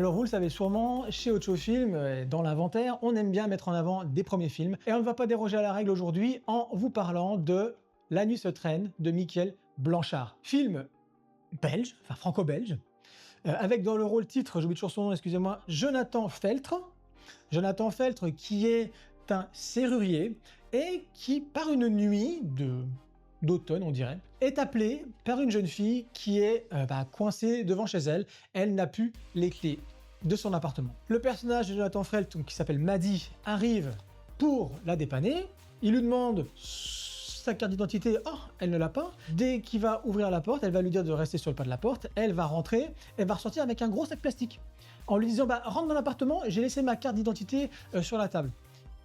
Alors vous le savez sûrement, chez Ocho Film, dans l'inventaire, on aime bien mettre en avant des premiers films. Et on ne va pas déroger à la règle aujourd'hui en vous parlant de La nuit se traîne de Michael Blanchard. Film belge, enfin franco-belge, avec dans le rôle titre, j'oublie toujours son nom, excusez-moi, Jonathan Feltre. Jonathan Feltre qui est un serrurier et qui, par une nuit d'automne, on dirait, est appelé par une jeune fille qui est coincée devant chez elle. Elle n'a plus les clés de son appartement. Le personnage de Jonathan Feltre, qui s'appelle Maddy, arrive pour la dépanner. Il lui demande sa carte d'identité, elle ne l'a pas. Dès qu'il va ouvrir la porte, elle va lui dire de rester sur le pas de la porte. Elle va rentrer, elle va ressortir avec un gros sac plastique en lui disant rentre dans l'appartement, j'ai laissé ma carte d'identité sur la table.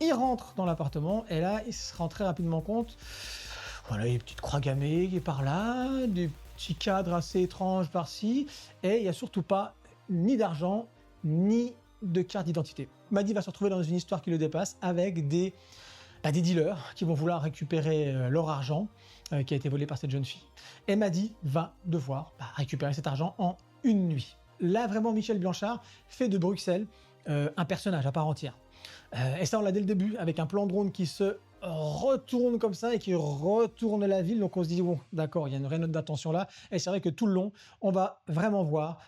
Il rentre dans l'appartement et là, il se rend très rapidement compte, voilà, il y a des petites croix gammées par là, des petits cadres assez étranges par-ci, et il n'y a surtout pas ni d'argent, ni de carte d'identité. Maddy va se retrouver dans une histoire qui le dépasse avec des dealers qui vont vouloir récupérer leur argent qui a été volé par cette jeune fille. Et Maddy va devoir récupérer cet argent en une nuit. Là, vraiment, Michael Blanchard fait de Bruxelles un personnage à part entière. Et ça, on l'a dès le début, avec un plan drone qui se retourne comme ça et qui retourne la ville. Donc on se dit, bon, d'accord, il y a une vraie note d'attention là. Et c'est vrai que tout le long, on va vraiment voir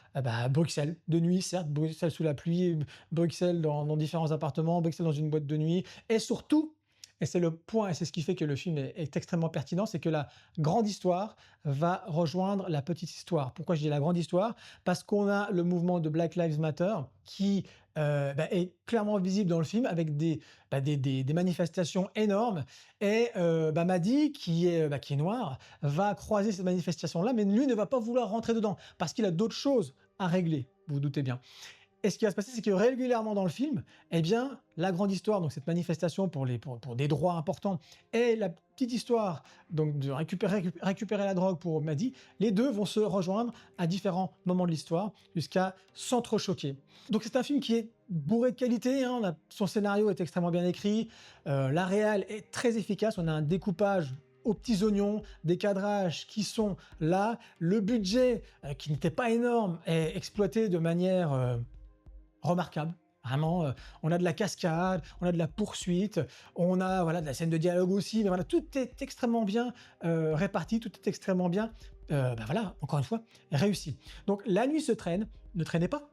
Bruxelles, de nuit, certes, Bruxelles sous la pluie, Bruxelles dans différents appartements, Bruxelles dans une boîte de nuit, et surtout, et c'est le point, et c'est ce qui fait que le film est extrêmement pertinent, c'est que la grande histoire va rejoindre la petite histoire. Pourquoi je dis la grande histoire? Parce qu'on a le mouvement de Black Lives Matter qui est clairement visible dans le film avec des manifestations énormes. Et Maddy, qui est noir, va croiser cette manifestation-là, mais lui ne va pas vouloir rentrer dedans parce qu'il a d'autres choses à régler, vous vous doutez bien. Et ce qui va se passer, c'est que régulièrement dans le film, eh bien, la grande histoire, donc cette manifestation pour des droits importants, et la petite histoire donc de récupérer la drogue pour Maddy, les deux vont se rejoindre à différents moments de l'histoire jusqu'à s'entrechoquer. Donc c'est un film qui est bourré de qualité, son scénario est extrêmement bien écrit, la réal est très efficace, on a un découpage aux petits oignons, des cadrages qui sont là, le budget qui n'était pas énorme est exploité de manière remarquable. Vraiment, on a de la cascade, on a de la poursuite, on a de la scène de dialogue aussi, mais voilà, tout est extrêmement bien réparti, tout est extrêmement bien, encore une fois, réussi. Donc La nuit se traîne, ne traînez pas.